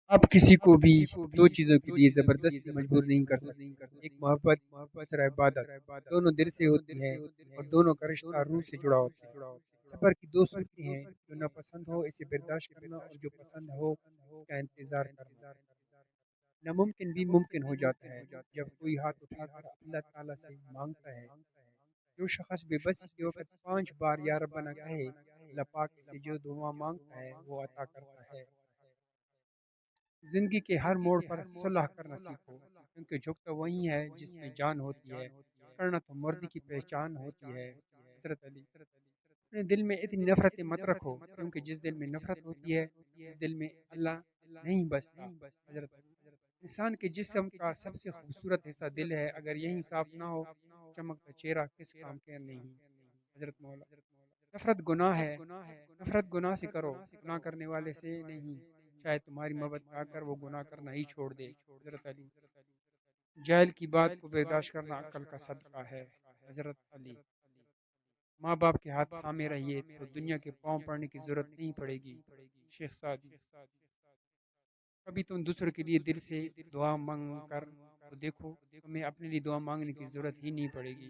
آپ کسی کو بھی دو چیزوں کے لیے زبردستی مجبور نہیں کر سکتے، ایک محبت، دوسرا عبادت۔ دونوں دل سے ہوتی ہیں اور دونوں کا رشتہ روح سے جڑا ہوتا ہے۔ صبر کی دو صورتیں ہیں، جو ناپسند ہو اسے برداشت کرنا، اور جو پسند ہو اس کا انتظار کرنا۔ ناممکن بھی ممکن ہو جاتا ہے جب کوئی ہاتھ اٹھا کر اللہ تعالیٰ سے مانگتا ہے۔ جو شخص بے بسی کے وقت 5 بار یا ربنا کہے، اللہ پاک اسے جو دعا مانگتا ہے وہ عطا کرتا ہے۔ زندگی کے ہر موڑ پر صلح کرنا سیکھو، کیونکہ جھکتا وہی ہے جس میں جان ہوتی ہے، کرنا تو مردی کی پہچان ہوتی ہے۔ حضرت علی۔ اپنے دل میں اتنی نفرتیں مت رکھو، کیونکہ جس دل میں نفرت ہوتی ہے اس دل میں اللہ نہیں بستا۔ حضرت علی۔ انسان کے جسم کا سب سے خوبصورت حصہ دل ہے، اگر یہی صاف نہ ہو چمکتا چہرہ کس کام کا نہیں۔ حضرت مولا۔ نفرت گناہ ہے، نفرت گناہ سے کرو، گناہ کرنے والے سے نہیں، شاید تمہاری محبت پا کر وہ گناہ کرنا ہی چھوڑ دے۔ حضرت علی۔ جاہل کی بات کو برداشت کرنا عقل کا صدقہ ہے۔ حضرت علی۔ ماں باپ کے ہاتھ تھامے رہیے تو دنیا کے پاؤں پڑنے کی ضرورت نہیں پڑے گی۔ شیخ سعدی۔ کبھی تم دوسروں کے لیے دل سے دعا مانگ کر تو دیکھو، تمہیں اپنے لیے دعا مانگنے کی ضرورت ہی نہیں پڑے گی۔